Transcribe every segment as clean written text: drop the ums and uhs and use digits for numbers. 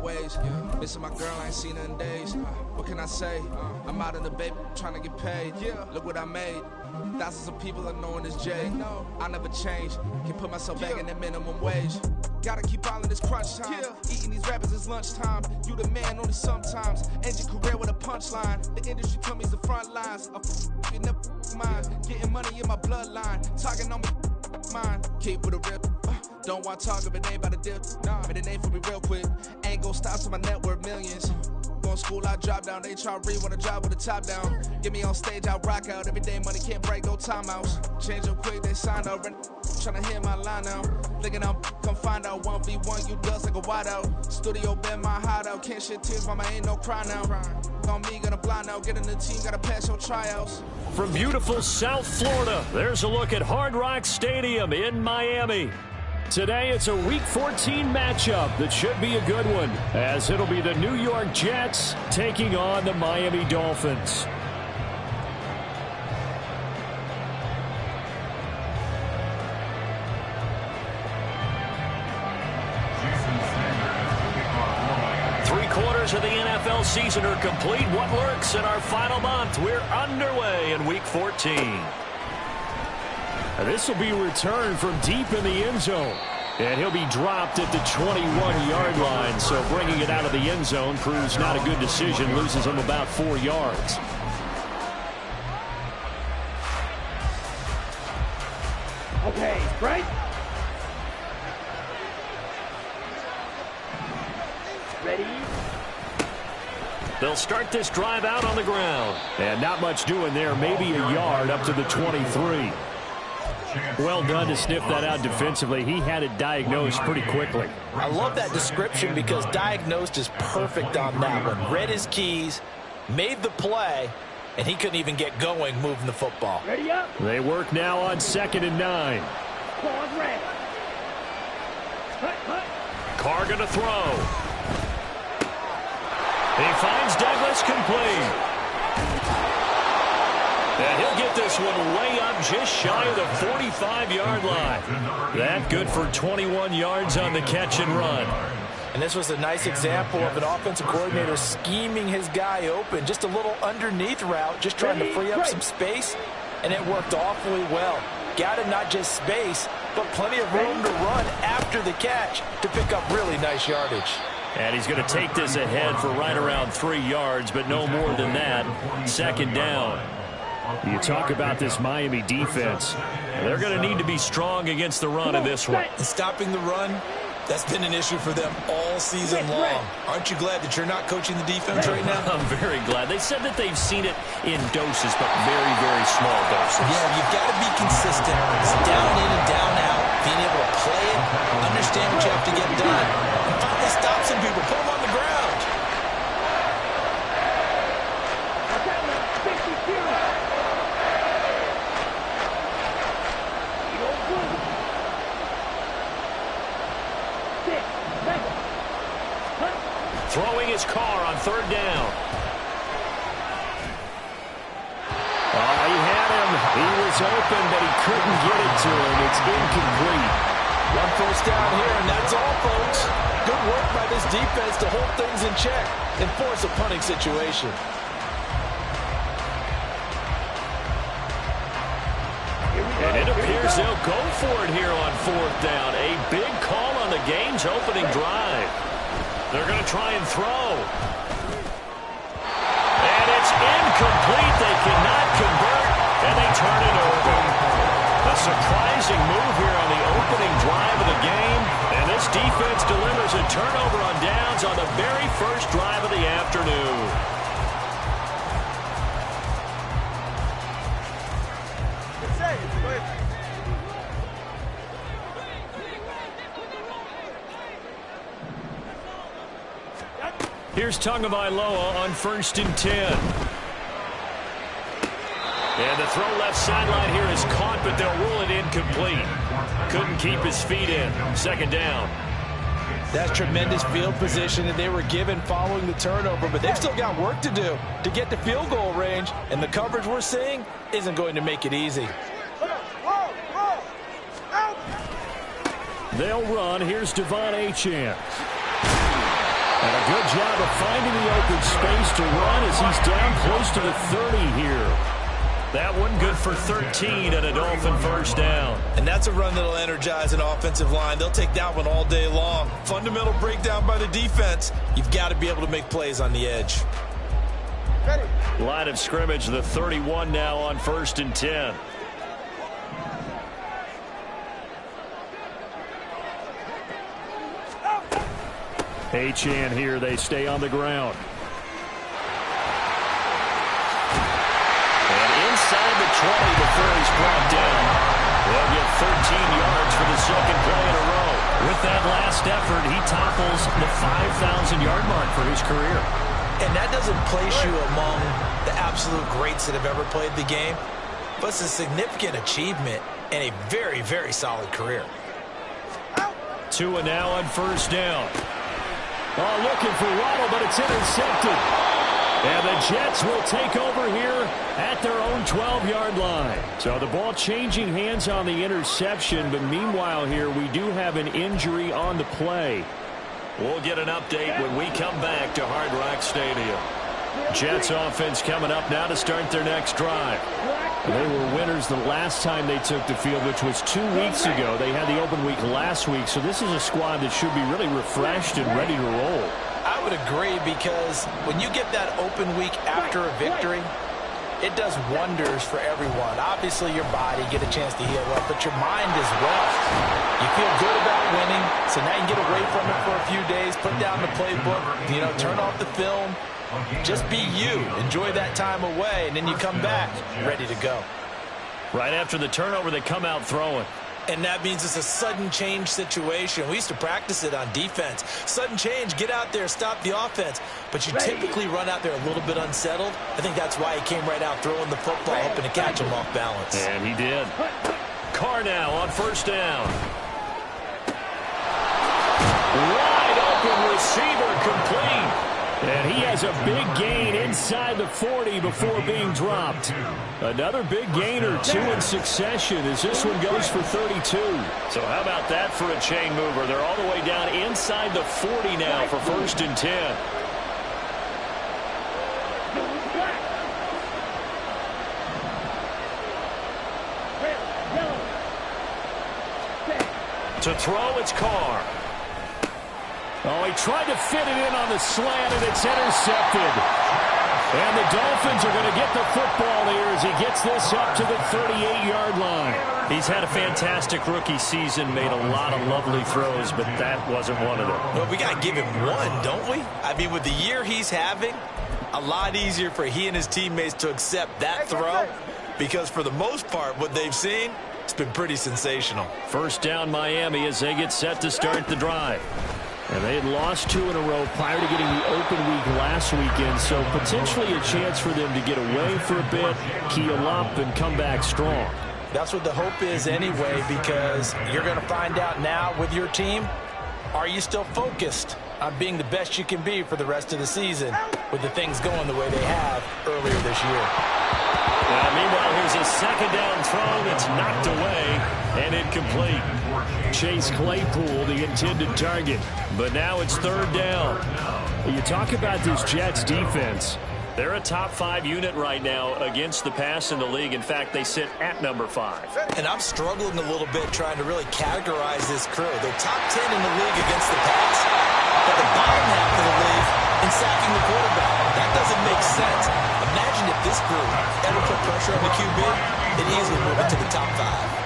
ways. Missing my girl, I ain't seen her in days. What can I say? I'm out in the baby trying to get paid. Look what I made. Thousands of people are knowing this J. I never change. Can put myself back in the minimum wage. Gotta keep all in this crunch time. Eating these rappers is lunchtime. You the man only sometimes. End your career with a punchline. The industry told me the front lines. You never mind. Getting money in my bloodline. Talking on me, mine. Keep with a real. Don't want to talk if it ain't about a dip. But it ain't for me real quick. Ain't gon' stop till my net worth millions. Going school, I drop down. They try to read when I drive with the top down. Get me on stage, I rock out. Every day money can't break, no timeouts. Change up quick, they sign up. Tryna hear my line now. Thinking I'm come find out 1v1, you dust like a wideout. Studio been my hideout. Can't shed tears, mama ain't no cry now. On me, gonna blind out. Get in the team, gotta pass your tryouts. From beautiful South Florida, there's a look at Hard Rock Stadium in Miami. Today, it's a Week 14 matchup that should be a good one, as it'll be the New York Jets taking on the Miami Dolphins. Three-quarters of the NFL season are complete. What works in our final month? We're underway in Week 14. This will be returned from deep in the end zone. And he'll be dropped at the 21-yard line. So bringing it out of the end zone proves not a good decision. Loses him about 4 yards. Okay, right? Ready? They'll start this drive out on the ground. And not much doing there. Maybe a yard up to the 23. Well done to sniff that out defensively. He had it diagnosed pretty quickly. I love that description because diagnosed is perfect on that one. Read his keys, made the play, and he couldn't even get going moving the football. Ready up. They work now on 2nd and 9. Pause, red. Hut. Carr gonna throw. He finds Douglas complete. And he'll get this one way up just shy of the 45-yard line. That good for 21 yards on the catch and run. And this was a nice example of an offensive coordinator scheming his guy open. Just a little underneath route, just trying to free up some space, and it worked awfully well. Got him not just space, but plenty of room to run after the catch to pick up really nice yardage. And he's going to take this ahead for right around 3 yards, but no more than that. 2nd down. You talk about this Miami defense. They're going to need to be strong against the run in this one. And stopping the run, that's been an issue for them all season long. Aren't you glad that you're not coaching the defense right now? I'm very glad. They said that they've seen it in doses, but very, very small doses. Yeah, you've got to be consistent. It's down in and down out. Being able to play it, understand what you have to get done, and finally stop some people, put them on the ground. Throwing his Carr on 3rd down. Oh, he had him. He was open, but he couldn't get it to him. It's incomplete. 1 first down here, and that's all, folks. Good work by this defense to hold things in check and force a punting situation. And it appears they'll go for it here on 4th down. A big call on the game's opening drive. They're going to try and throw. And it's incomplete. They cannot convert, and they turn it over. A surprising move here on the opening drive of the game, and this defense delivers a turnover on downs on the very first drive of the afternoon. Here's Tagovailoa on 1st and 10. And the throw left sideline here is caught, but they'll rule it incomplete. Couldn't keep his feet in. 2nd down. That's tremendous field position that they were given following the turnover, but they've still got work to do to get to field goal range, and the coverage we're seeing isn't going to make it easy. They'll run. Here's Devon Achane. And a good job of finding the open space to run as he's down close to the 30 here. That one good for 13 and a Dolphin first down. And that's a run that'll energize an offensive line. They'll take that one all day long. Fundamental breakdown by the defense. You've got to be able to make plays on the edge. Line of scrimmage, the 31 now on 1st and 10. Achane here, they stay on the ground. And inside the 20 before he's brought down. They'll get 13 yards for the second play in a row. With that last effort, he topples the 5,000-yard mark for his career. And that doesn't place you among the absolute greats that have ever played the game, but it's a significant achievement and a very, very solid career. Tua now on first down. Oh, looking for Waddle, but it's intercepted. And the Jets will take over here at their own 12-yard line. So the ball changing hands on the interception, but meanwhile here we do have an injury on the play. We'll get an update when we come back to Hard Rock Stadium. Jets offense coming up now to start their next drive. They were winners the last time they took the field, which was 2 weeks ago. They had the open week last week, so this is a squad that should be really refreshed and ready to roll. I would agree, because when you get that open week after a victory, it does wonders for everyone. Obviously, your body get a chance to heal up, but your mind as well. You feel good about winning, so now you can get away from it for a few days, put down the playbook, turn off the film. Just be you. Enjoy that time away, and then you come back ready to go. Right after the turnover, they come out throwing. And that means it's a sudden change situation. We used to practice it on defense. Sudden change, get out there, stop the offense. But you typically run out there a little bit unsettled. I think that's why he came right out throwing the football, hoping to catch him off balance. And he did. Carr now on first down. Wide open receiver, complete. And he has a big gain inside the 40 before being dropped. Another big gain or two in succession as this one goes for 32. So how about that for a chain mover? They're all the way down inside the 40 now for 1st and 10. To throw, it's Carr. Oh, he tried to fit it in on the slant, and it's intercepted. And the Dolphins are going to get the football here as he gets this up to the 38-yard line. He's had a fantastic rookie season, made a lot of lovely throws, but that wasn't one of them. Well, we got to give him one, don't we? I mean, with the year he's having, a lot easier for he and his teammates to accept that throw, because for the most part, what they've seen, it's been pretty sensational. First down Miami as they get set to start the drive. And they had lost 2 in a row prior to getting the open week last weekend, so potentially a chance for them to get away for a bit, keel up, and come back strong. That's what the hope is anyway, because you're going to find out now with your team, are you still focused on being the best you can be for the rest of the season with the things going the way they have earlier this year? Meanwhile, here's a second down throw that's knocked away and incomplete. Chase Claypool, the intended target. But now it's 3rd down. You talk about this Jets defense. They're a top 5 unit right now against the pass in the league. In fact, they sit at number 5. And I'm struggling a little bit trying to really categorize this crew. They're top 10 in the league against the pass, but the bottom half of the league in sacking the quarterback. That doesn't make sense. Imagine if this group ever put pressure on the QB, it easily move it to the top 5.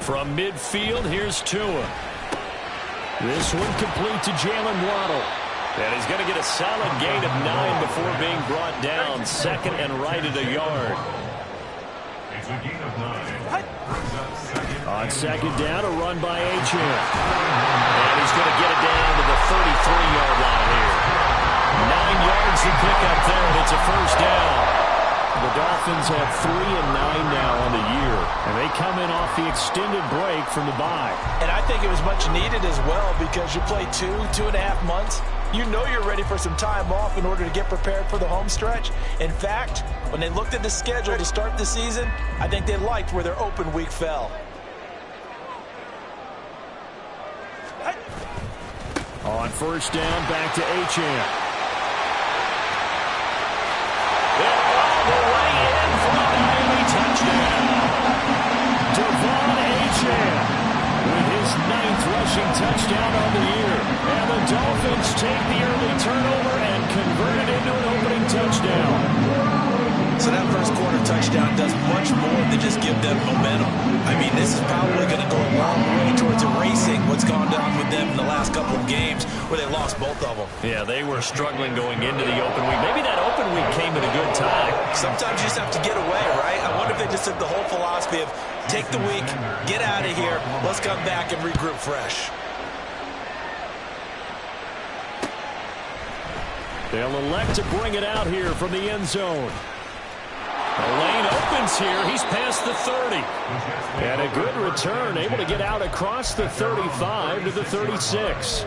From midfield, here's Tua. This one complete to Jalen Waddle. And he's going to get a solid gain of 9 before being brought down. 2nd and right at a yard. On 2nd down, a run by Achane. And he's going to get it down to the 33-yard line here. 9 yards to pick up there, and it's a first down. The Dolphins have 3 and 9 now on the year, and they come in off the extended break from the bye. And I think it was much needed as well, because you play 2.5 months You know you're ready for some time off in order to get prepared for the home stretch. In fact, when they looked at the schedule to start the season, I think they liked where their open week fell. On first down, back to Achane. They're all the way in for a Miami touchdown. Devon Achane with his 9th rushing touchdown on the year. And the Dolphins take the early turnover and convert it into an opening touchdown. So that first quarter touchdown does much more than just give them momentum. I mean, this is probably going to go a long way towards erasing what's gone down with them in the last couple of games where they lost both of them. Yeah, they were struggling going into the open week. Maybe that open week came at a good time. Sometimes you just have to get away, right? I wonder if they just took the whole philosophy of take the week, get out of here, let's come back and regroup fresh. They'll elect to bring it out here from the end zone. The lane opens here. He's past the 30. And a good return, able to get out across the 35 to the 36.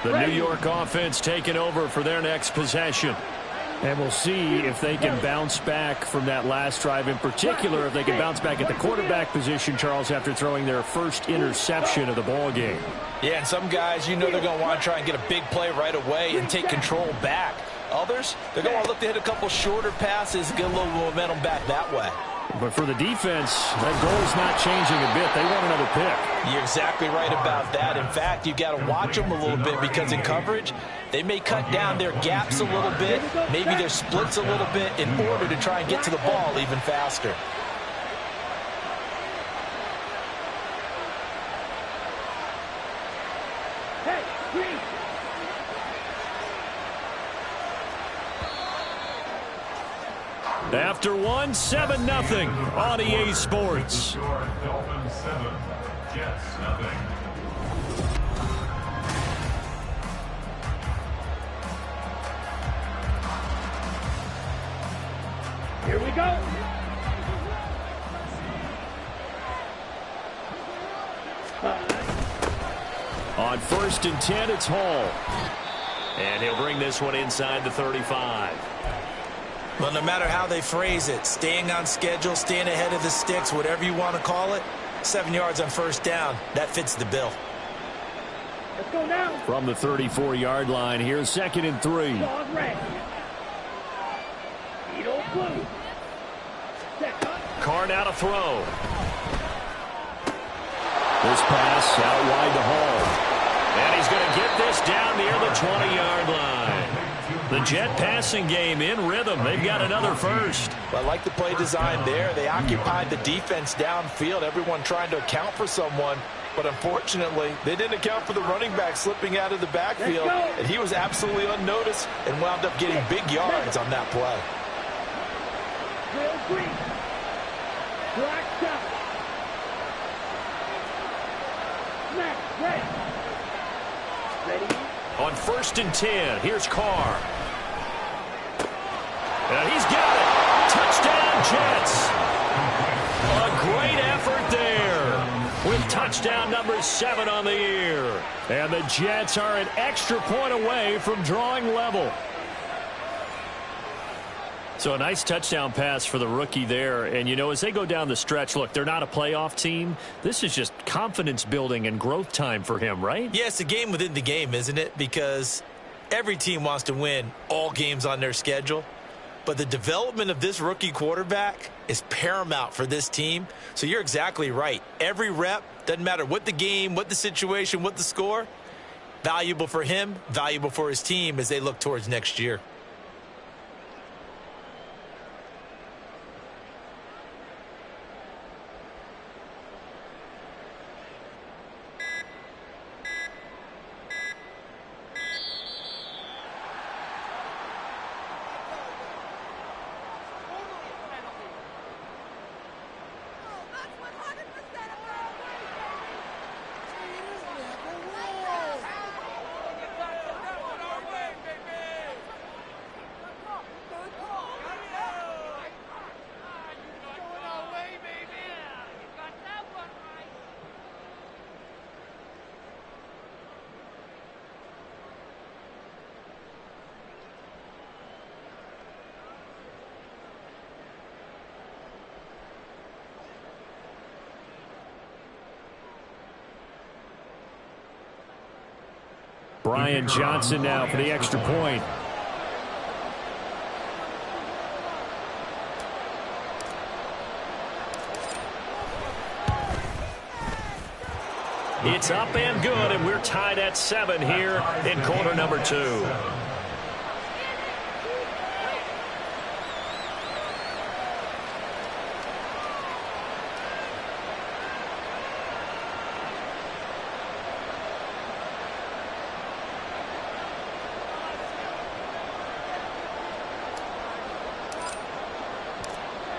The New York offense taking over for their next possession. And we'll see if they can bounce back from that last drive. In particular, if they can bounce back at the quarterback position, Charles, after throwing their first interception of the ball game. Yeah, and some guys, you know they're going to want to try and get a big play right away and take control back. Others, they're going to look to hit a couple shorter passes, get a little momentum back that way. But for the defense, that goal is not changing a bit. They want another pick. You're exactly right about that. In fact, you've got to watch them a little bit because in coverage, they may cut down their gaps a little bit, maybe their splits a little bit in order to try and get to the ball even faster. Hey, green. After one, 7-0 on EA Sports. Dolphins 7, Jets nothing. Here we go. On first and 10, it's Hall. And he'll bring this one inside the 35. Well, no matter how they phrase it, staying on schedule, staying ahead of the sticks, whatever you want to call it, 7 yards on first down, that fits the bill. Let's go now. From the 34-yard line, here's 2nd and 3. Claws red. Beetle blue. Card out a throw. This pass out wide to Hall. And he's going to get this down near the 20-yard line. The Jet passing game in rhythm. They've got another first. I like the play design there. They occupied the defense downfield, everyone trying to account for someone. But unfortunately, they didn't account for the running back slipping out of the backfield. And he was absolutely unnoticed and wound up getting big yards on that play. Real green. Black top. Snap red. Ready? On first and 10, here's Carr. And he's got it. Touchdown, Jets. A great effort there with touchdown number 7 on the year. And the Jets are an extra point away from drawing level. So a nice touchdown pass for the rookie there. And, you know, as they go down the stretch, look, they're not a playoff team. This is just confidence building and growth time for him, right? Yeah, it's a game within the game, isn't it? Because every team wants to win all games on their schedule. But the development of this rookie quarterback is paramount for this team. So you're exactly right. Every rep, doesn't matter what the game, what the situation, what the score, valuable for him, valuable for his team as they look towards next year. Brian Johnson now for the extra point. It's up and good, and we're tied at 7 here in quarter number 2.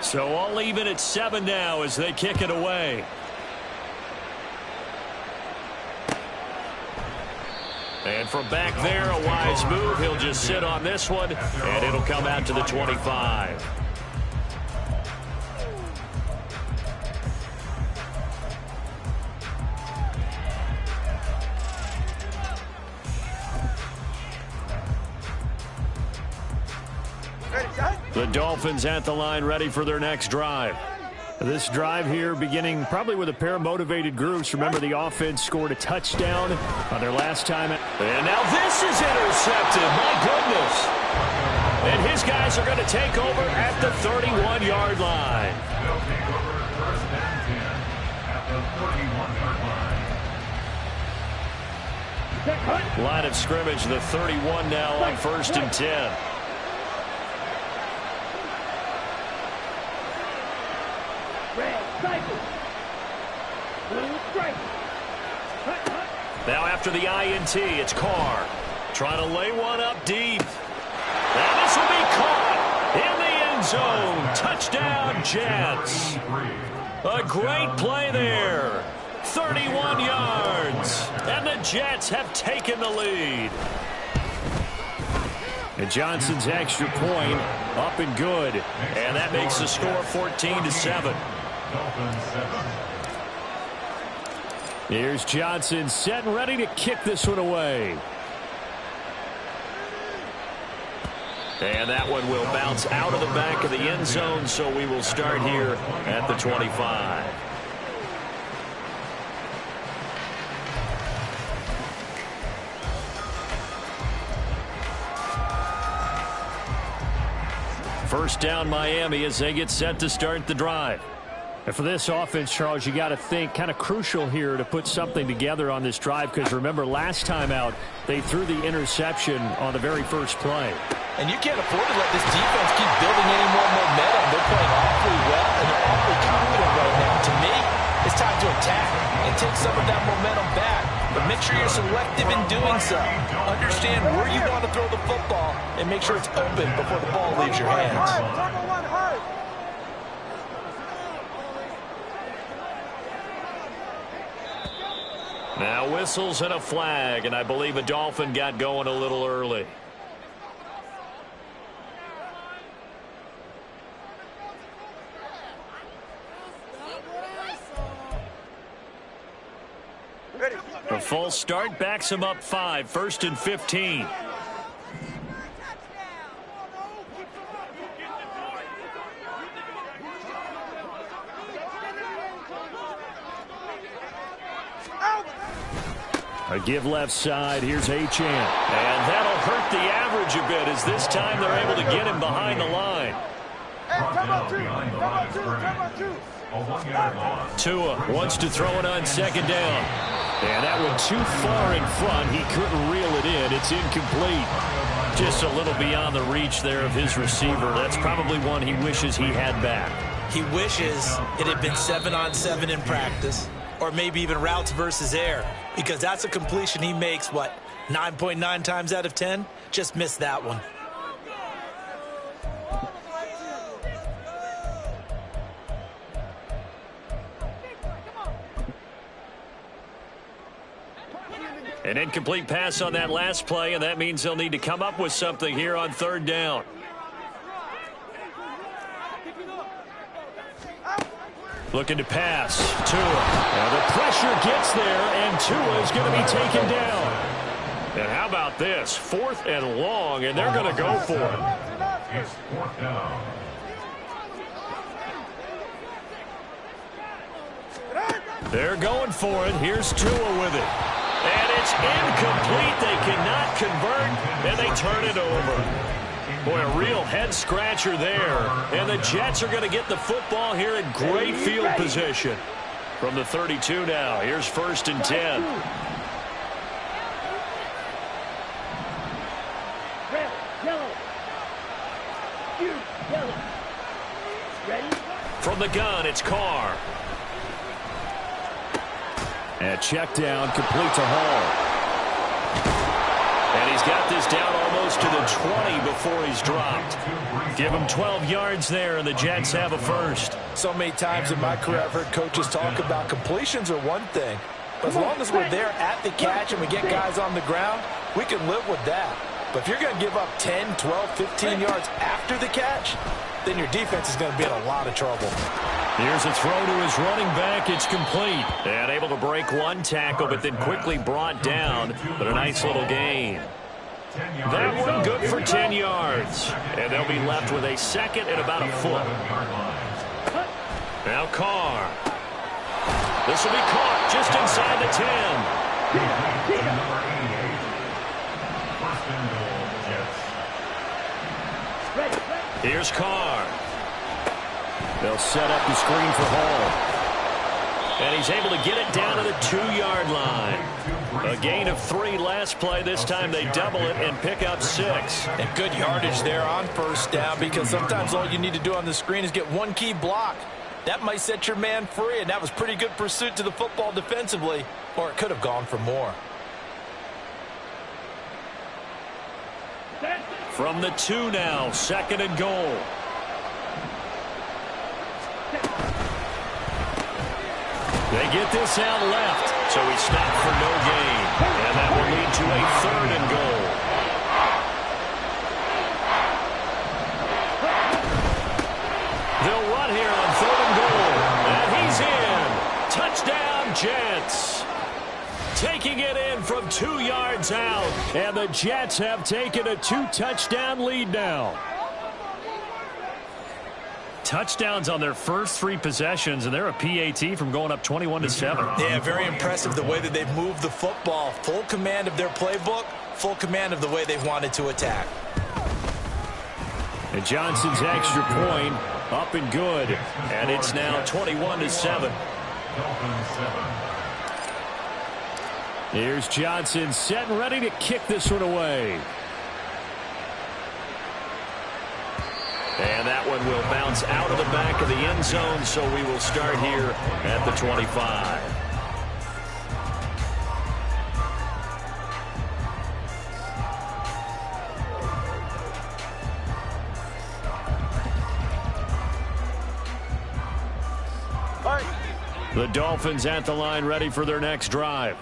So all even at 7 now as they kick it away. And from back there, a wise move. He'll just sit on this one, and it'll come out to the 25. The Dolphins at the line, ready for their next drive. This drive here beginning probably with a pair of motivated groups. Remember, the offense scored a touchdown on their last time. And now this is intercepted. My goodness. And his guys are going to take over at the 31-yard line. They'll take over first and 10 at the 31-yard line. Line of scrimmage, the 31 now on first and 10. Now after the INT, it's Carr. Trying to lay one up deep. And this will be caught in the end zone. Touchdown, Jets. A great play there. 31 yards. And the Jets have taken the lead. And Johnson's extra point up and good. And that makes the score 14-7. Dolphins 7. Here's Johnson set and ready to kick this one away. And that one will bounce out of the back of the end zone, so we will start here at the 25. First down, Miami, as they get set to start the drive. And for this offense, Charles, you got to think kind of crucial here to put something together on this drive, because remember last time out they threw the interception on the very first play. And you can't afford to let this defense keep building any more momentum. They're playing awfully well, and they're awfully confident right now. To me, it's time to attack and take some of that momentum back. But make sure you're selective in doing so. Understand where you want to throw the football and make sure it's open before the ball leaves your hands. Now whistles and a flag, and I believe a Dolphin got going a little early. A full start backs him up 5, first and 15. A give left side. Here's Achane. And that'll hurt the average a bit, as this time they're able to get him behind the line. Tua wants to throw it on second down. And that one too far in front. He couldn't reel it in. It's incomplete. Just a little beyond the reach there of his receiver. That's probably one he wishes he had back. He wishes it had been 7-on-7 in practice, or maybe even routes versus air, because that's a completion he makes, what, 9.9 times out of 10? Just missed that one. An incomplete pass on that last play, and that means they'll need to come up with something here on third down. Looking to pass. Tua. Now the pressure gets there, and Tua is going to be taken down. And how about this? 4th and long, and they're going to go for it. It's 4th down. They're going for it. Here's Tua with it. And It's incomplete. They cannot convert, and they turn it over. Boy, a real head-scratcher there. And the Jets are going to get the football here in great field position. From the 32 now, here's 1st and 10. Red, yellow. Shoot, yellow. Ready? From the gun, it's Carr. And check down, complete to Hall. And he's got this down almost to the 20 before he's dropped. Give him 12 yards there, and the Jets have a first. So many times in my career I've heard coaches talk about completions are one thing. But as long as we're there at the catch and we get guys on the ground, we can live with that. But if you're going to give up 10, 12, 15 yards after the catch, then your defense is going to be in a lot of trouble. Here's a throw to his running back. It's complete. And able to break one tackle, but then quickly brought down. But a nice little gain. That one good for 10 yards. And they'll be left with a second and about a foot. Now Carr. This will be caught just inside the 10. Here's Carr. They'll set up the screen for Hall. And he's able to get it down to the 2-yard line. A gain of 3 last play. This time they double it and pick up 6. And good yardage there on 1st down, because sometimes all you need to do on the screen is get one key block. That might set your man free, and that was pretty good pursuit to the football defensively, or it could have gone for more. From the 2 now, 2nd and goal. They get this out left, so he stopped for no gain. And that will lead to a 3rd and goal. They'll run here on 3rd and goal. And he's in. Touchdown, Jets. Taking it in from 2 yards out. And the Jets have taken a 2-touchdown lead now. Touchdowns on their first 3 possessions, and they're a PAT from going up 21-7. Yeah, very impressive the way that they've moved the football. Full command of their playbook, full command of the way they've wanted to attack. And Johnson's extra point up and good, and it's now 21-7. Here's Johnson set and ready to kick this one away. And that one will bounce out of the back of the end zone, so we will start here at the 25. The Dolphins at the line, ready for their next drive.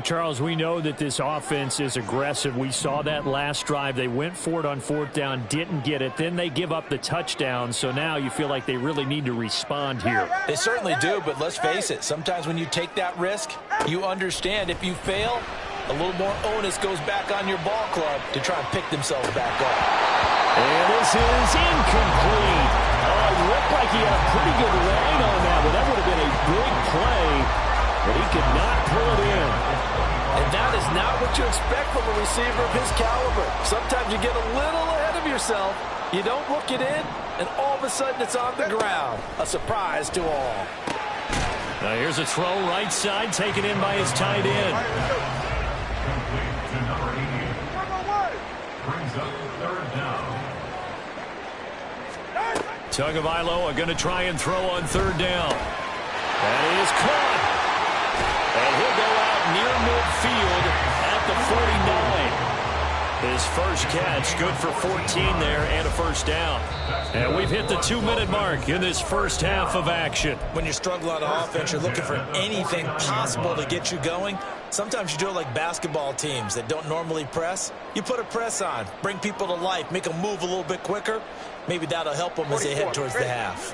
Charles, we know that this offense is aggressive. We saw that last drive. They went for it on 4th down, didn't get it. Then they give up the touchdown, so now you feel like they really need to respond here. They certainly do, but let's face it. Sometimes when you take that risk, you understand if you fail, a little more onus goes back on your ball club to try and pick themselves back up. And this is incomplete. Oh, it looked like he had a pretty good line on that, but that would have been a big play, but he could not pull it in. And that is not what you expect from a receiver of his caliber. Sometimes you get a little ahead of yourself, you don't look it in, and all of a sudden it's on the ground. A surprise to all. Now here's a throw right side, taken in by his tight end. Complete to number 88. Brings up 3rd down. Tagovailoa are going to try and throw on 3rd down. That is caught. And he'll go out near midfield at the 49. His first catch, good for 14 there and a 1st down. And we've hit the 2-minute mark in this first half of action. When you struggle on offense, you're looking for anything possible to get you going. Sometimes you do it like basketball teams that don't normally press. You put a press on, bring people to life, make them move a little bit quicker. Maybe that'll help them as they head towards the half.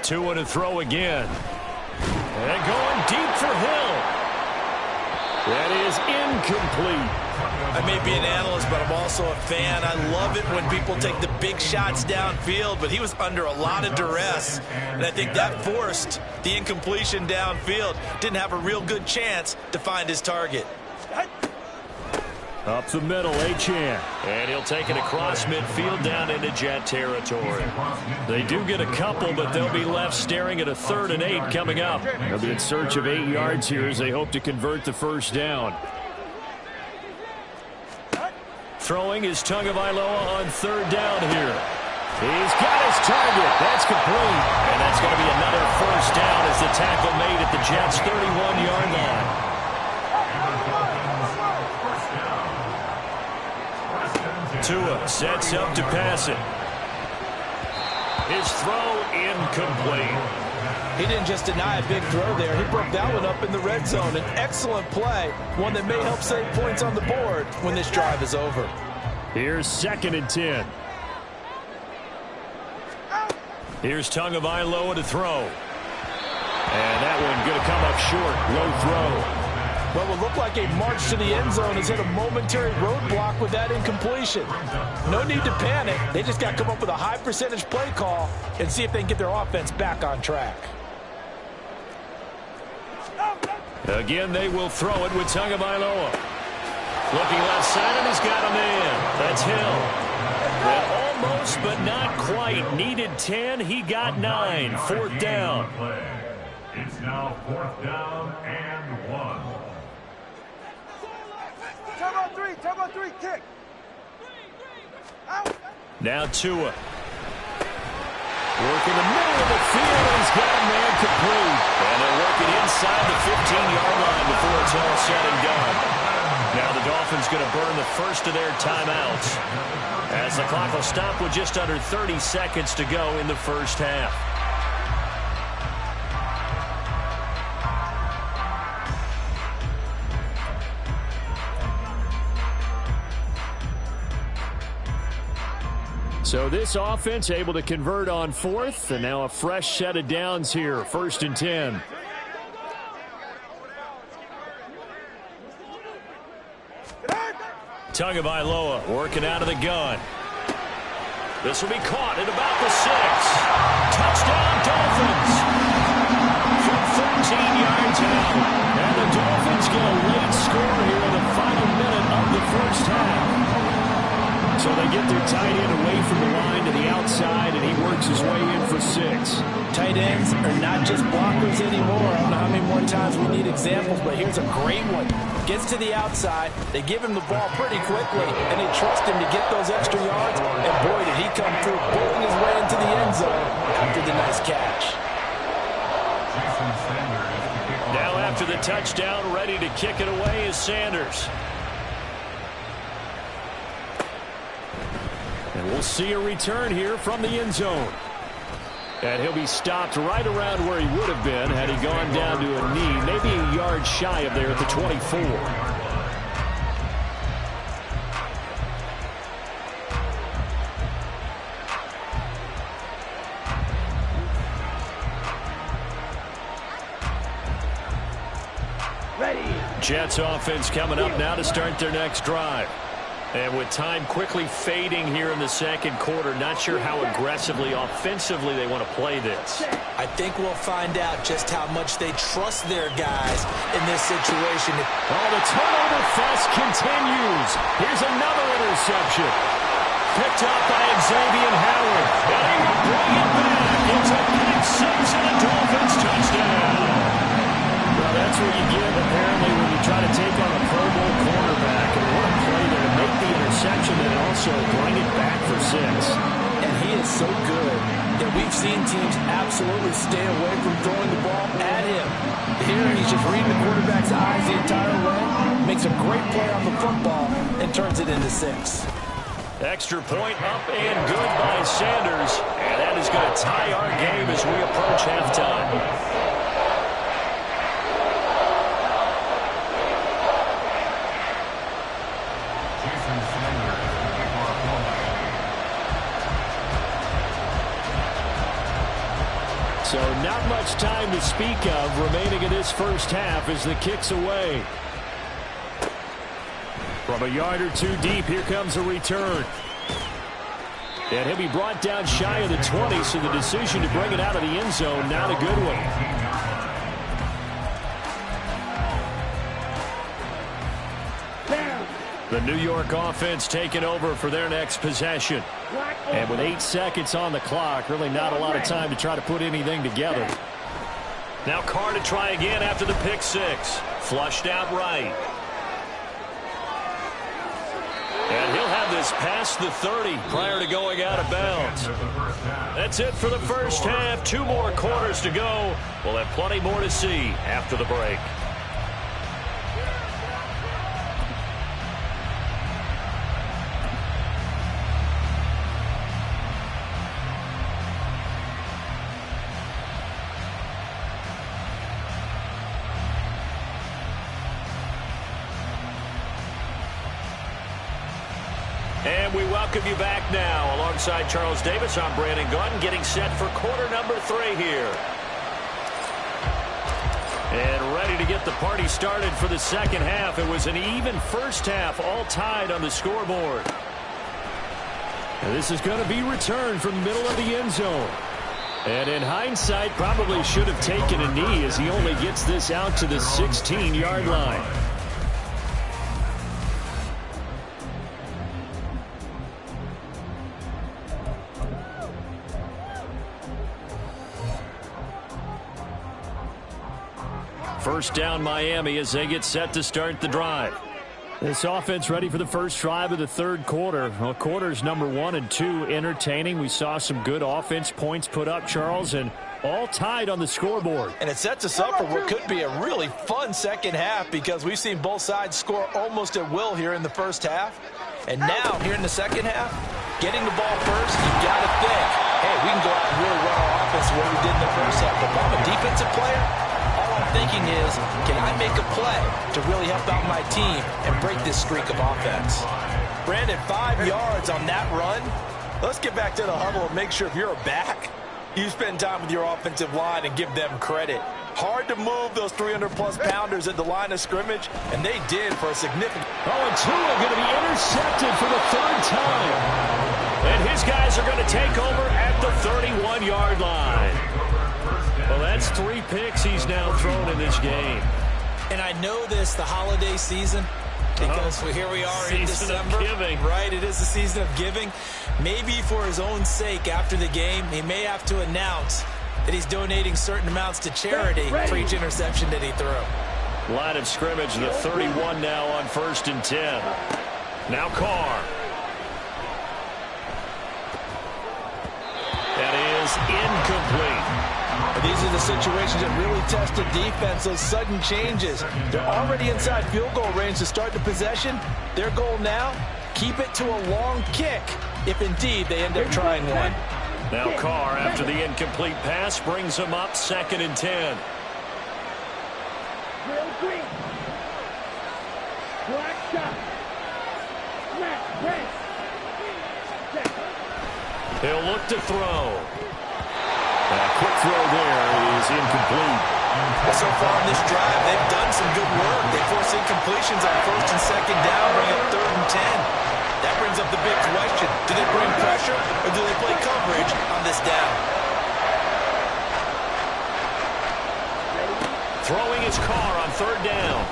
Two and a throw again. And going deep for Hill. That is incomplete. I may be an analyst, but I'm also a fan. I love it when people take the big shots downfield, but he was under a lot of duress, and I think that forced the incompletion downfield. Didn't have a real good chance to find his target. Up the middle, Achane. And he'll take it across midfield down into Jet territory. They do get a couple, but they'll be left staring at a 3rd and 8 coming up. They'll be in search of 8 yards here as they hope to convert the first down. Throwing is Tagovailoa on 3rd down here. He's got his target. That's complete. And that's going to be another first down as the tackle made at the Jets' 31-yard line. Tua sets up to pass it. His throw incomplete. He didn't just deny a big throw there. He broke that one up in the red zone. An excellent play, one that may help save points on the board when this drive is over. Here's 2nd and 10. Here's Tagovailoa to throw. And that one going to come up short. Low throw. What will look like a march to the end zone has hit a momentary roadblock with that incompletion. No need to panic. They just got to come up with a high percentage play call and see if they can get their offense back on track. Again, they will throw it with Tagovailoa. Looking left side, and he's got him in. That's Hill. Well, almost, but not quite. Needed 10. He got 9. 4th down. It's now 4th down and 1. Turbo 3, kick. Out. Now Tua. Working the middle of the field, and he's got a man complete. And they'll work it inside the 15-yard line before it's all said and done. Now the Dolphins going to burn the first of their timeouts as the clock will stop with just under 30 seconds to go in the first half. So this offense able to convert on 4th, and now a fresh set of downs here, 1st and 10. Tagovailoa working out of the gun. This will be caught at about the 6. Touchdown, Dolphins. From 13 yards out. And the Dolphins get a late score here in the final minute of the first half. So they get their tight end away from the line to the outside, and he works his way in for 6. Tight ends are not just blockers anymore. I don't know how many more times we need examples, but here's a great one. Gets to the outside, they give him the ball pretty quickly, and they trust him to get those extra yards, and boy, did he come through, pulling his way into the end zone after the nice catch. Now after the touchdown, ready to kick it away is Sanders. And we'll see a return here from the end zone. And he'll be stopped right around where he would have been had he gone down to a knee, maybe a yard shy of there at the 24. Jets offense coming up now to start their next drive. And with time quickly fading here in the second quarter, not sure how aggressively, offensively they want to play this. I think we'll find out just how much they trust their guys in this situation. Oh, the turnover fest continues. Here's another interception. Picked up by Xavier Howard. And he will bring it back. It's a pick 6 and a Dolphins touchdown. Well, that's what you get, apparently, when you try to take on a Pro Bowl cornerback. And what a play there to make the interception and also bring it back for 6. And he is so good that we've seen teams absolutely stay away from throwing the ball at him. Here, he's just reading the quarterback's eyes the entire way, makes a great play on the football, and turns it into 6. Extra point up and good by Sanders. And that is going to tie our game as we approach halftime. So not much time to speak of remaining in this first half as the kick's away. From a yard or two deep, here comes a return. And he'll be brought down shy of the 20, so the decision to bring it out of the end zone, not a good one. The New York offense taking over for their next possession. And with 8 seconds on the clock, really not a lot of time to try to put anything together. Now Carr to try again after the pick six. Flushed out right. And he'll have this past the 30 prior to going out of bounds. That's it for the first half. 2 more quarters to go. We'll have plenty more to see after the break. And we welcome you back now. Alongside Charles Davis, I'm Brandon Gunn, getting set for quarter number 3 here. And ready to get the party started for the second half. It was an even first half, all tied on the scoreboard. And this is going to be returned from the middle of the end zone. And in hindsight, probably should have taken a knee as he only gets this out to the 16-yard line. First down Miami as they get set to start the drive. This offense ready for the first drive of the third quarter. Well, quarters number 1 and 2 entertaining. We saw some good offense points put up, Charles, and all tied on the scoreboard. And it sets us up for what could be a really fun second half because we've seen both sides score almost at will here in the first half. And now, here in the second half, getting the ball first, you got to think, hey, we can go out and really run our offense the way we did in the first half. But if I'm a defensive player, all I'm thinking is, can I make a play to really help out my team and break this streak of offense? Brandon, 5 yards on that run. Let's get back to the huddle and make sure if you're a back, you spend time with your offensive line and give them credit. Hard to move those 300-plus pounders at the line of scrimmage, and they did for a significant... Oh, and Tua going to be intercepted for the 3rd time. And his guys are going to take over at the 31-yard line. Well, that's 3 picks he's now thrown in this game. And I know this, the holiday season, because here we are in December. Right, it is the season of giving. Maybe for his own sake after the game, he may have to announce that he's donating certain amounts to charity for each interception that he threw. Line of scrimmage, the 31 now on 1st and 10. Now Carr. That is incomplete. These are the situations that really test the defense, those sudden changes. They're already inside field goal range to start the possession. Their goal now, keep it to a long kick, if indeed they end up trying one. Now Carr, after the incomplete pass, brings him up 2nd and 10. He'll look to throw. A quick throw there is incomplete. Well, so far in this drive, they've done some good work. They force incompletions on 1st and 2nd down, bring up 3rd and 10. That brings up the big question. Do they bring pressure or do they play coverage on this down? Throwing his Carr on 3rd down.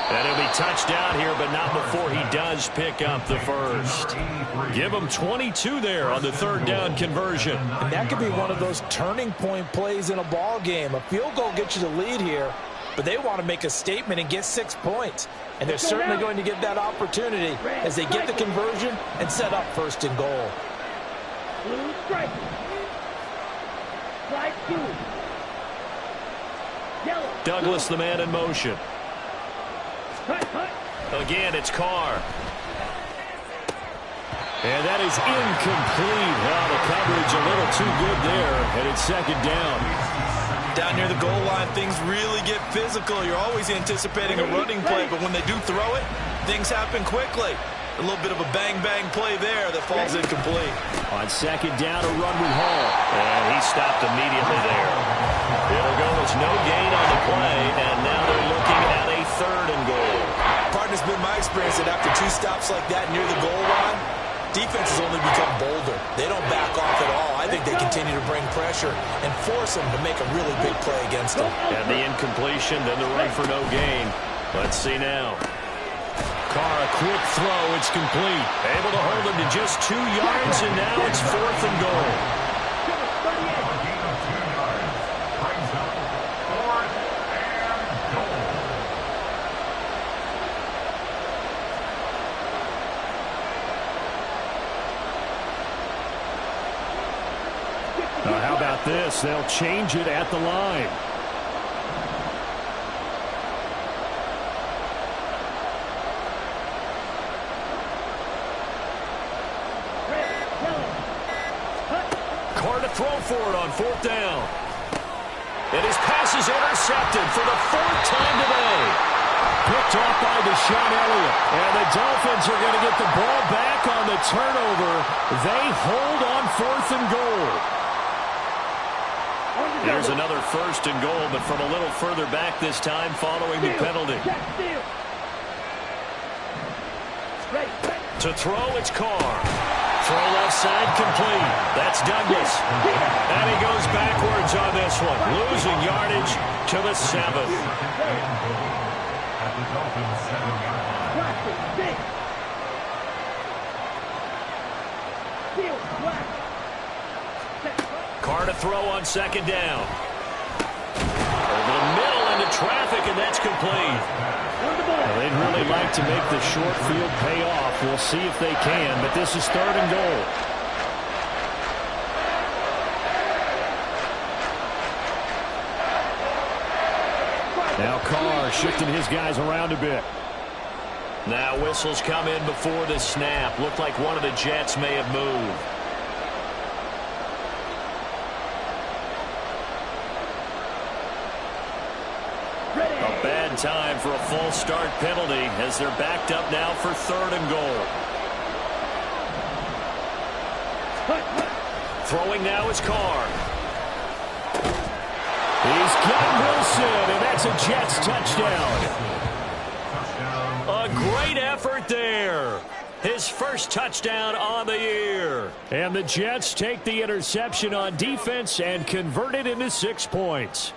And he'll be touched down here, but not before he does pick up the first. Give him 22 there on the 3rd down conversion. And that could be one of those turning point plays in a ball game. A field goal gets you the lead here, but they want to make a statement and get 6 points. And they're certainly going to get that opportunity as they get the conversion and set up 1st and goal. Blue stripe. Slide 2. Yellow. Douglas, the man in motion. Again, it's Carr. And that is incomplete. Well, the coverage a little too good there, and it's 2nd down. Down near the goal line, things really get physical. You're always anticipating a running play, but when they do throw it, things happen quickly. A little bit of a bang-bang play there that falls incomplete. On 2nd down, a run with Hall. And he stopped immediately there. It'll go as no gain on the play, and now they're looking at a 3rd and goal. Part my experience, that after 2 stops like that near the goal line, defense has only become bolder. They don't back off at all. I think they continue to bring pressure and force them to make a really big play against them. And the incompletion, then the run for no gain. Let's see now. Carr, a quick throw. It's complete. Able to hold him to just 2 yards, and now it's 4th and goal. Now, how about this? They'll change it at the line. Carr to throw for it on 4th down. And his pass is intercepted for the 4th time today. Picked off by Deshaun Elliott. And the Dolphins are going to get the ball back on the turnover. They hold on 4th and goal. Here's another 1st and goal, but from a little further back this time following the penalty. To throw, it's Carr. Throw left side complete. That's Douglas. And he goes backwards on this one. Losing yardage to the 7th. Carr to throw on 2nd down. Over the middle into traffic, and that's complete. Well, they'd really like to make the short field pay off. We'll see if they can, but this is 3rd and goal. Now Carr shifting his guys around a bit. Now whistles come in before the snap. Looked like one of the Jets may have moved. A bad time for a false start penalty as they're backed up now for 3rd and goal. Throwing now is Carr. He's got Wilson, and that's a Jets touchdown. A great effort there. His first touchdown on the year. And the Jets take the interception on defense and convert it into 6 points.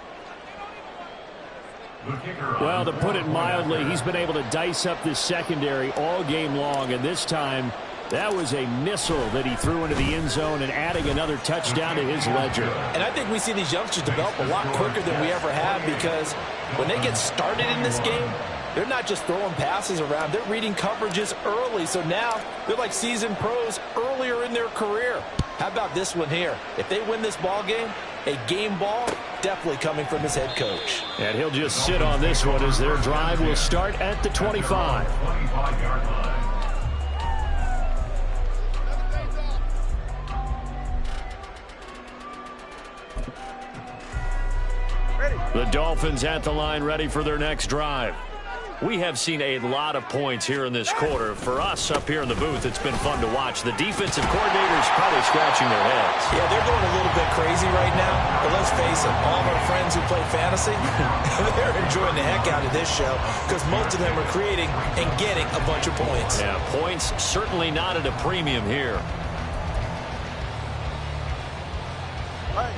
Well, to put it mildly, he's been able to dice up this secondary all game long, and this time that was a missile that he threw into the end zone and adding another touchdown to his ledger. And I think we see these youngsters develop a lot quicker than we ever have, because when they get started in this game, they're not just throwing passes around. They're reading coverages early. So now they're like seasoned pros earlier in their career. How about this one here? If they win this ball game, a game ball definitely coming from his head coach. And he'll just sit on this one as their drive will start at the 25. The Dolphins at the line, ready for their next drive. We have seen a lot of points here in this quarter. For us up here in the booth, it's been fun to watch. The defensive coordinators probably scratching their heads. Yeah, they're going a little bit crazy right now. But let's face it, all of our friends who play fantasy, they're enjoying the heck out of this show because most of them are creating and getting a bunch of points. Yeah, points certainly not at a premium here.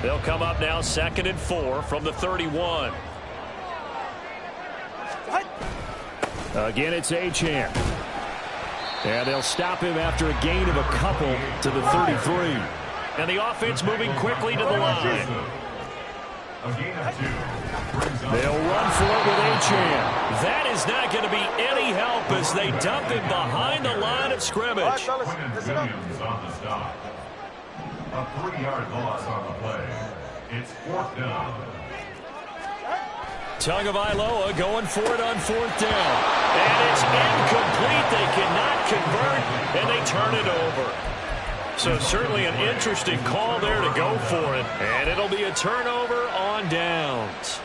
They'll come up now 2nd and 4 from the 31. Again, it's Achane. And they'll stop him after a gain of a couple to the 33. And the offense moving quickly to the line. They'll run for it with Achane. That is not going to be any help as they dump him behind the line of scrimmage. A 3-yard loss on the play. It's 4th down. Tagovailoa going for it on 4th down. And it's incomplete. They cannot convert, and they turn it over. So certainly an interesting call there to go for it. And it'll be a turnover on downs.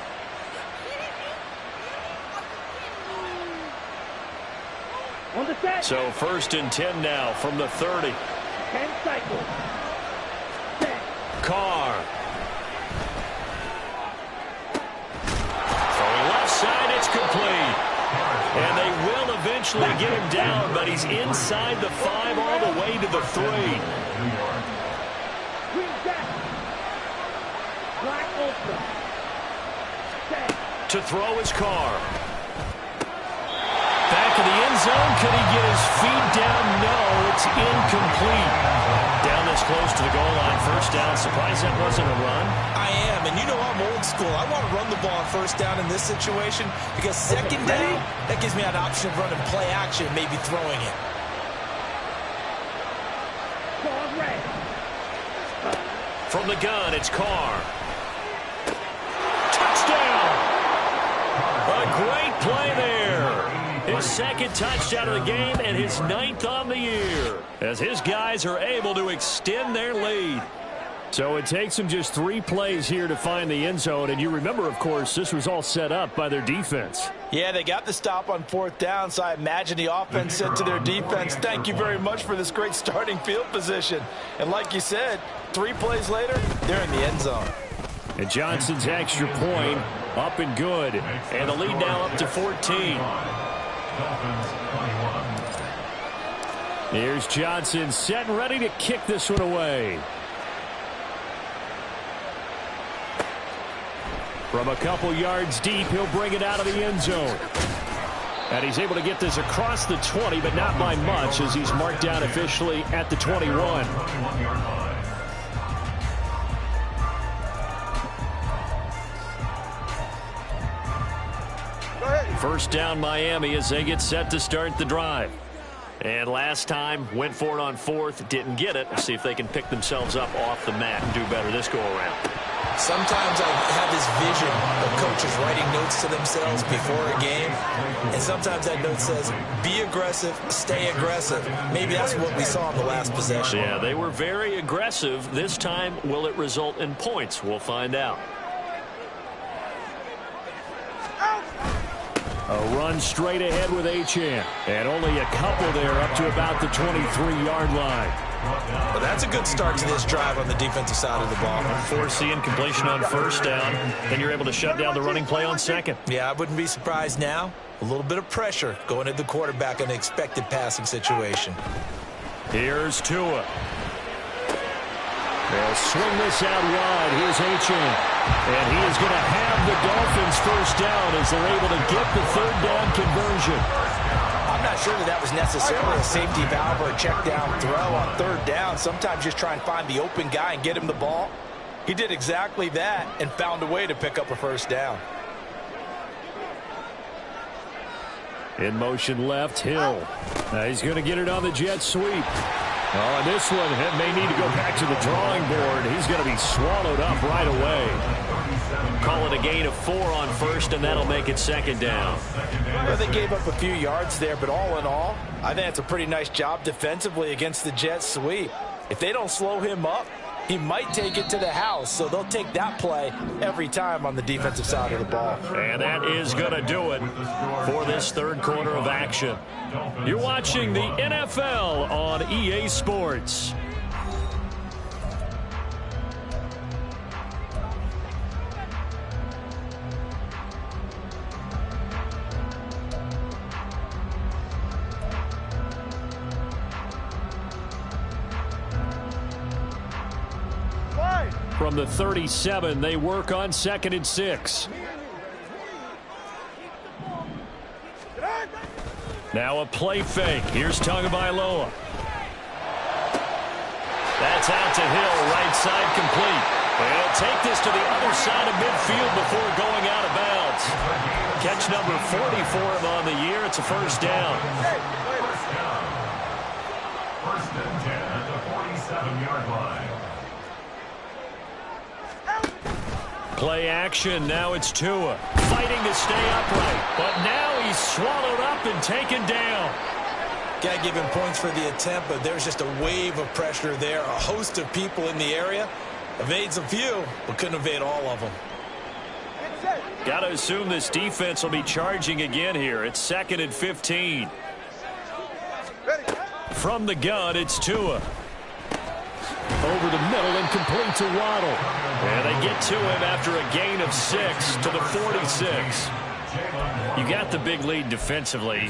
So 1st and 10 now from the 30. 10 cycles. Carr. Throwing left side, it's complete. And they they will eventually get him down, but he's inside the 5 all the way to the 3. To throw his car. Back in the end zone. Could he get his feet down? No, it's incomplete. Down this close to the goal line. First down. Surprised that wasn't a run. I am, and you know I'm old school. I want to run the ball on first down in this situation because second down, that gives me an option of running play action, maybe throwing it. From the gun, it's Carr. Touchdown! A great play there. His second touchdown of the game and his 9th on the year as his guys are able to extend their lead. So it takes them just 3 plays here to find the end zone. And you remember, of course, this was all set up by their defense. Yeah, they got the stop on 4th down, so I imagine the offense said to their defense, thank you very much for this great starting field position. And like you said, 3 plays later, they're in the end zone. And Johnson's extra point up and good. And the lead now up to 14. Here's Johnson set and ready to kick this one away. From a couple yards deep, he'll bring it out of the end zone. And he's able to get this across the 20, but not by much as he's marked down officially at the 21. First down Miami as they get set to start the drive. And last time, went for it on 4th, didn't get it. We'll see if they can pick themselves up off the mat and do better this go-around. Sometimes I have this vision of coaches writing notes to themselves before a game, and sometimes that note says, be aggressive, stay aggressive. Maybe that's what we saw in the last possession. Yeah, they were very aggressive. This time, will it result in points? We'll find out. A run straight ahead with Achane. And only a couple there up to about the 23-yard line. Well, that's a good start to this drive on the defensive side of the ball. Forcing incompletion on first down. Then you're able to shut down the running play on second. Yeah, I wouldn't be surprised now. A little bit of pressure going at the quarterback in an expected passing situation. Here's Tua. They'll swing this out wide. Here's Achane. And he is going to have the Dolphins first down as they're able to get the 3rd down conversion. I'm not sure that was necessarily a safety valve or a check down throw on 3rd down. Sometimes just try and find the open guy and get him the ball. He did exactly that and found a way to pick up a first down. In motion left, Hill. He's going to get it on the jet sweep. Oh, and this one may need to go back to the drawing board. He's going to be swallowed up right away. Call it a gain of 4 on first, and that'll make it 2nd down. Well, they gave up a few yards there, but all in all, I think it's a pretty nice job defensively against the jet sweep. If they don't slow him up, he might take it to the house, so they'll take that play every time on the defensive side of the ball. And that is going to do it for this 3rd quarter of action. You're watching the NFL on EA Sports. From the 37, they work on 2nd and 6. Now a play fake. Here's Tagovailoa. That's out to Hill, right side complete. And he'll take this to the other side of midfield before going out of bounds. Catch number 40 for him on the year. It's a first down. First and 10 at the 47-yard line. Play action. Now it's Tua. Fighting to stay upright. But now he's swallowed up and taken down. Got to give him points for the attempt, but there's just a wave of pressure there. A host of people in the area. Evades a few, but couldn't evade all of them. Got to assume this defense will be charging again here. It's 2nd and 15. From the gun, it's Tua. Over the middle and complete to Waddle. And they get to him after a gain of 6 to the 46. You got the big lead defensively,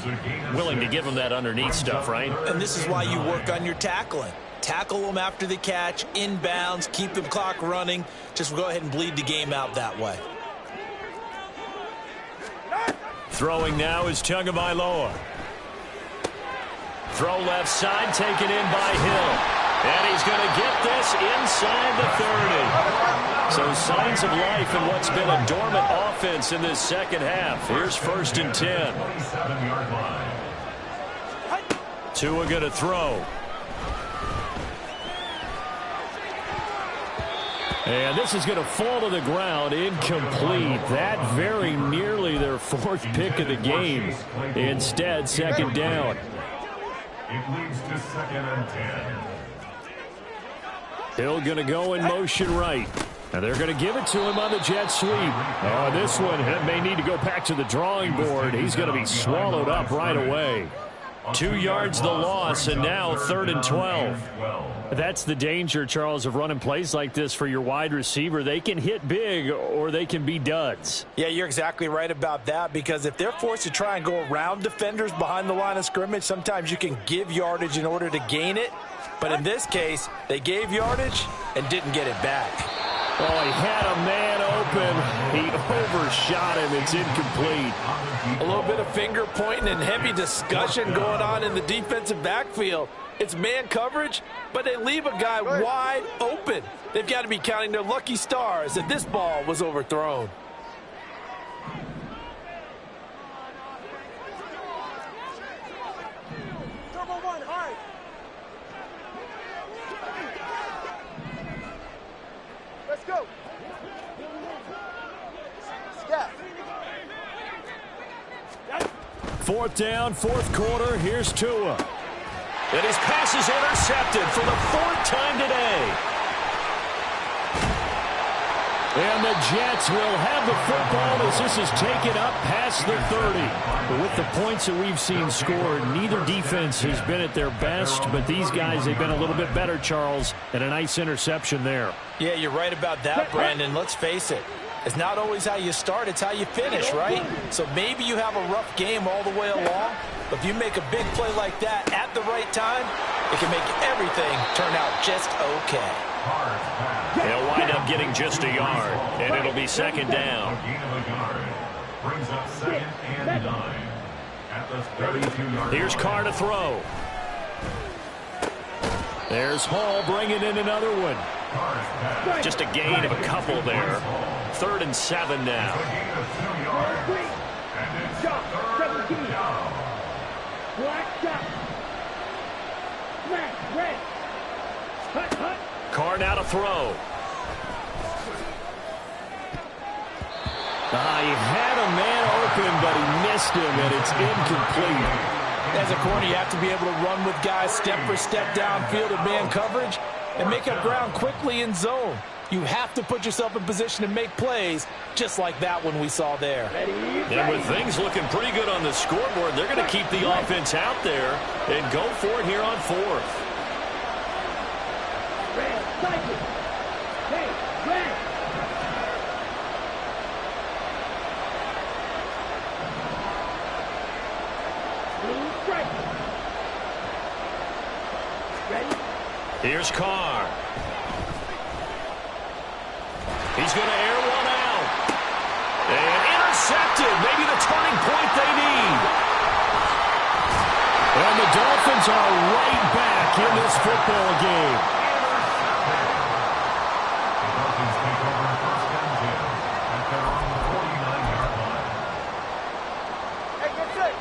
willing to give them that underneath stuff, right? And this is why you work on your tackling. Tackle them after the catch, inbounds, keep the clock running. Just go ahead and bleed the game out that way. Throwing now is Tagovailoa. Throw left side, taken in by Hill. And he's going to get this inside the 30. So signs of life in what's been a dormant offense in this second half. Here's 1st and 10. Tua going to throw. And this is going to fall to the ground, incomplete. That very nearly their 4th pick of the game. Instead, 2nd down. It leads to 2nd and 10. Hill going to go in motion right. And they're going to give it to him on the jet sweep. Oh, this one may need to go back to the drawing board. He's going to be swallowed up right away. 2 yards the loss, and now 3rd and 12. That's the danger, Charles, of running plays like this for your wide receiver. They can hit big or they can be duds. Yeah, you're exactly right about that, because if they're forced to try and go around defenders behind the line of scrimmage, sometimes you can give yardage in order to gain it. But in this case, they gave yardage and didn't get it back. Oh, he had a man open. He overshot him. It's incomplete. A little bit of finger pointing and heavy discussion going on in the defensive backfield. It's man coverage, but they leave a guy wide open. They've got to be counting their lucky stars that this ball was overthrown. Let's go. Step. 4th down, 4th quarter. Here's Tua. And his pass is intercepted for the 4th time today. And the Jets will have the football as this is taken up past the 30. But with the points that we've seen scored, neither defense has been at their best, but these guys, they've been a little bit better, Charles, and a nice interception there. Yeah, you're right about that, Brandon. Let's face it. It's not always how you start, it's how you finish, right? So maybe you have a rough game all the way along, but if you make a big play like that at the right time, it can make everything turn out just okay. They'll wind up getting just a yard, and it'll be 2nd down. Brings up 2nd and 9 at the 32-yard line. Here's Carr to throw. There's Hall bringing in another one. Just a gain of a couple there. 3rd and 7 now. Carr now to throw. He had a man open, but he missed him, and it's incomplete. As a corner, you have to be able to run with guys step for step downfield in man coverage and make up ground quickly in zone. You have to put yourself in position to make plays, just like that one we saw there. And with things looking pretty good on the scoreboard, they're going to keep the offense out there and go for it here on 4th. Here's Carr. He's going to air one out. And intercepted. Maybe the turning point they need. And the Dolphins are right back in this football game. The Dolphins take over 1st and 10 at their own 49-yard line. Hey, get set.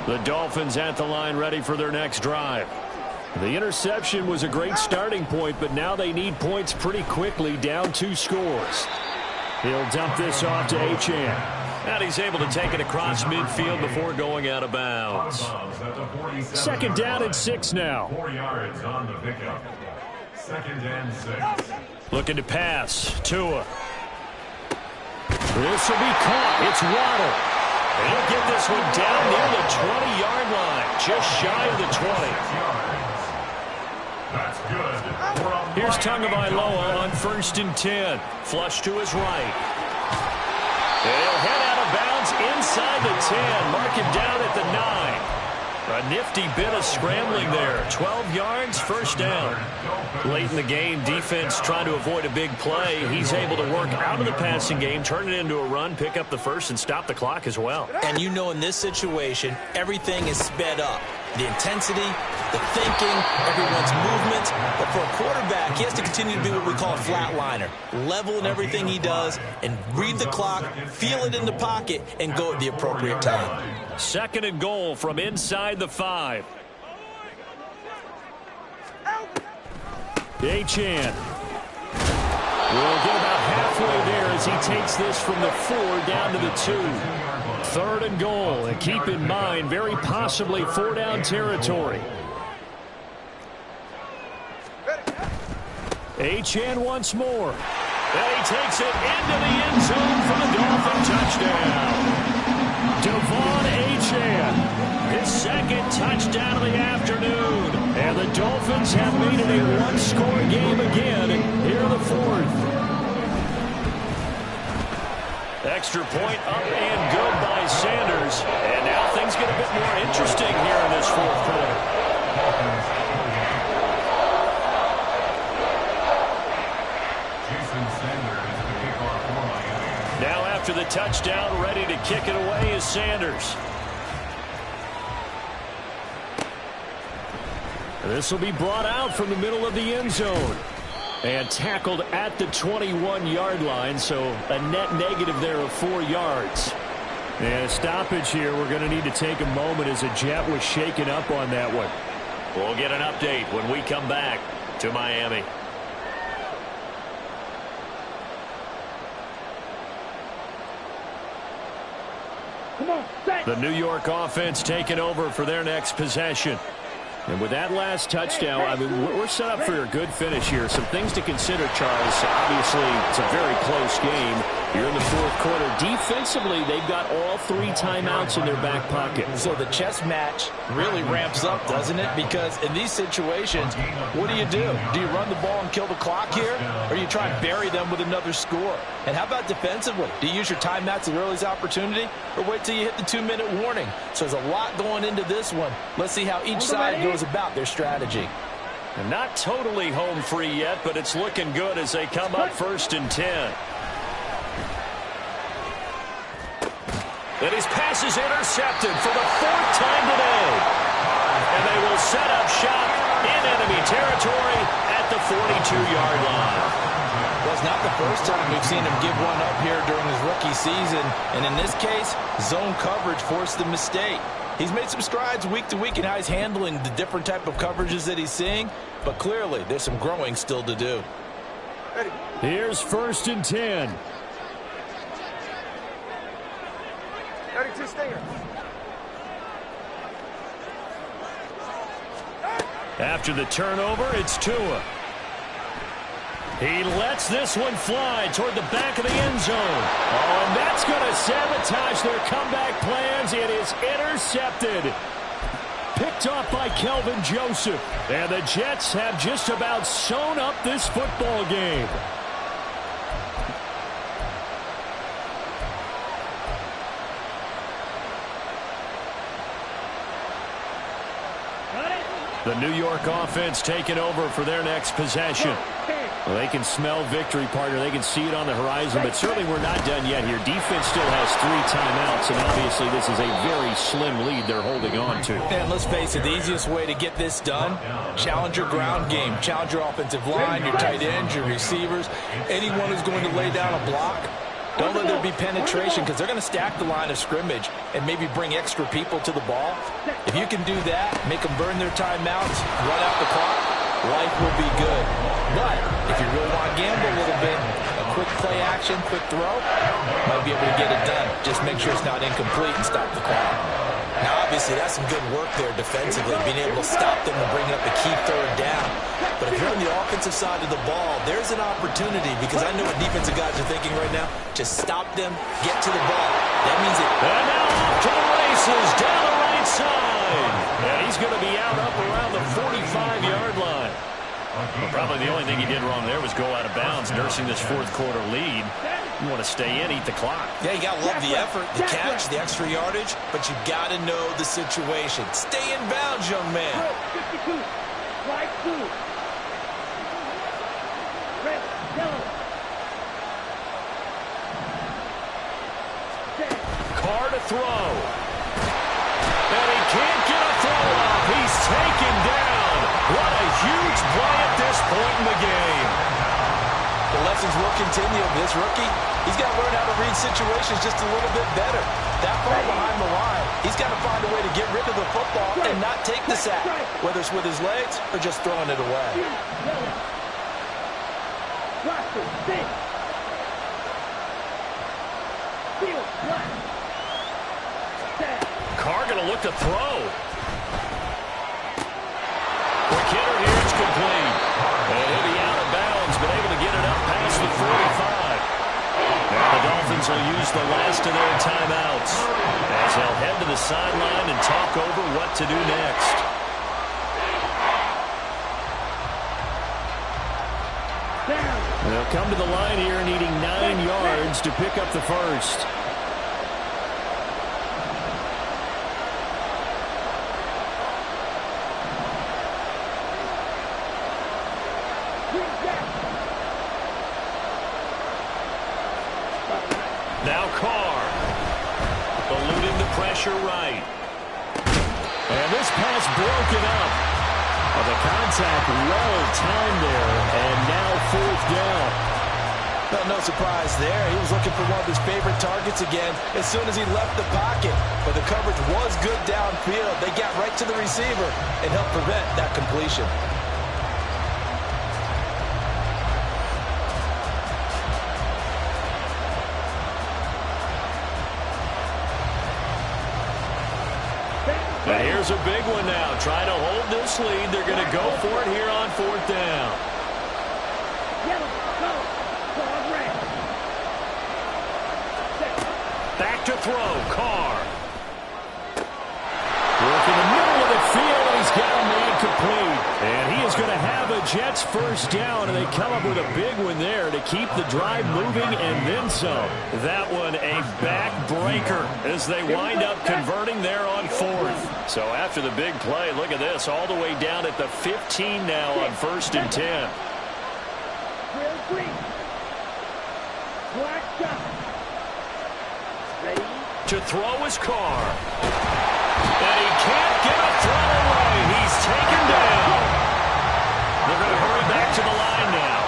The Dolphins at the line, ready for their next drive. The interception was a great starting point, but now they need points pretty quickly, down 2 scores. He'll dump this off to Achane. And he's able to take it across midfield before going out of bounds. 2nd down and 6 now. 4 yards on the pickup. 2nd and 6. Looking to pass. Tua. This will be caught. It's Waddle. And he'll get this one down near the 20-yard line, just shy of the 20. That's good. Here's Tagovailoa on 1st and 10. Flush to his right. And he'll head out of bounds inside the 10. Mark him down at the 9. A nifty bit of scrambling there. 12 yards, first down. Late in the game, defense trying to avoid a big play. He's able to work out of the passing game, turn it into a run, pick up the first, and stop the clock as well. And you know in this situation, everything is sped up. The intensity, the thinking, everyone's movement. But for a quarterback, he has to continue to be what we call a flatliner. Level in everything he does and read the clock, feel it in the pocket, and go at the appropriate time. 2nd and goal from inside the 5. Achane will get about halfway there as he takes this from the 4 down to the 2. 3rd and goal, and keep in mind, very possibly 4-down territory. Achane once more. And he takes it into the end zone for the Dolphin touchdown. Devon Achane, his 2nd touchdown of the afternoon. And the Dolphins have made it a one-score game again here in the 4th. Extra point up and good by Sanders. And now things get a bit more interesting here in this 4th quarter. Now after the touchdown, ready to kick it away is Sanders. This will be brought out from the middle of the end zone. And tackled at the 21-yard line, so a net negative there of 4 yards. And a stoppage here. We're going to need to take a moment as a Jet was shaken up on that one. We'll get an update when we come back to Miami. The New York offense taking over for their next possession. And with that last touchdown, I mean, we're set up for a good finish here. Some things to consider, Charles. Obviously, it's a very close game. You're in the 4th quarter. Defensively, they've got all 3 timeouts in their back pocket. So the chess match really ramps up, doesn't it? Because in these situations, what do? Do you run the ball and kill the clock here? Or do you try and bury them with another score? And how about defensively? Do you use your timeouts at earliest opportunity? Or wait till you hit the 2-minute warning? So there's a lot going into this one. Let's see how each side goes about their strategy. And not totally home free yet, but it's looking good as they come up 1st and 10. And his pass is intercepted for the 4th time today. And they will set up shop in enemy territory at the 42-yard line. Well, it's not the first time we've seen him give one up here during his rookie season. And in this case, zone coverage forced the mistake. He's made some strides week to week in how he's handling the different type of coverages that he's seeing. But clearly, there's some growing still to do. Here's 1st and 10. 32 Stinger. After the turnover, it's Tua. He lets this one fly toward the back of the end zone. Oh, and that's going to sabotage their comeback plans. It is intercepted. Picked off by Kelvin Joseph. And the Jets have just about sewn up this football game. The New York offense taking over for their next possession. Well, they can smell victory, partner. They can see it on the horizon, but certainly we're not done yet here. Defense still has 3 timeouts, and obviously this is a very slim lead they're holding on to. And let's face it, the easiest way to get this done, challenge your ground game. Challenge your offensive line, your tight ends, your receivers, anyone who's going to lay down a block. Don't let there be penetration because they're going to stack the line of scrimmage and maybe bring extra people to the ball. If you can do that, make them burn their timeouts, run out the clock, life will be good. But if you really want to gamble a little bit, a quick play action, quick throw, might be able to get it done. Just make sure it's not incomplete and stop the clock. Now, obviously, that's some good work there defensively, being able to stop them and bring up the key 3rd down. But if you're on the offensive side of the ball, there's an opportunity because I know what defensive guys are thinking right now. Just stop them, get to the ball. That means it. And now off to the races down the right side. And he's going to be out up around the 45-yard line. Well, probably the only thing he did wrong there was go out of bounds, nursing this fourth quarter lead. You want to stay in, eat the clock. Yeah, you got to love the effort, the catch, the extra yardage, but you got to know the situation. Stay in bounds, young man. 52, slide 2. Red, yellow. Carr to throw. And he can't get a throw off. He's taken down. What a huge play at this point in the game. The lessons will continue. This rookie, he's got to learn how to read situations just a little bit better. That far behind the line, he's got to find a way to get rid of the football and not take the sack, whether it's with his legs or just throwing it away. Roster, 6. Field, black. Carr going to look to throw. Quick hitter here, it's complete. And he'll be out of bounds, but able to get it up past the 45. And the Dolphins will use the last of their timeouts as they'll head to the sideline and talk over what to do next. They'll come to the line here needing 9 yards to pick up the first. Now Carr, eluding the pressure right. And this pass broken up. Well, the contact well timed there, and now fourth down. Well, no surprise there. He was looking for one of his favorite targets again as soon as he left the pocket. But the coverage was good downfield. They got right to the receiver and helped prevent that completion. And here's a big one now. Trying to hold this lead. They're going to go for it here on fourth down. Yellow, go. Ball red. Back to throw. Carr. Work in the middle of the field, and he's got a man complete. And he is going to have a Jets first down, and they come up with a big one there to keep the drive moving and then some. That one a backbreaker as they wind up converting there on fourth. So after the big play, look at this, all the way down at the 15 now on 1st and 10. Real green. Black shot. Ready? To throw is Carr. And he can't get a throw away. He's taken down. They're going to hurry back to the line now.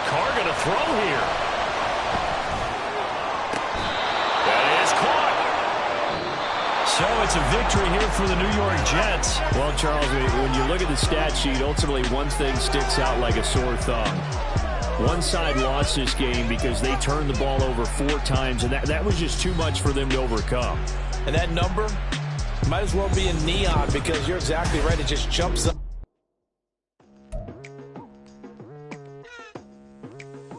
Carr going to throw here. That is caught. So it's a victory here for the New York Jets. Well, Charles, when you look at the stat sheet, ultimately one thing sticks out like a sore thumb. One side lost this game because they turned the ball over 4 times, and that was just too much for them to overcome. And that number might as well be in neon because you're exactly right. It just jumps up.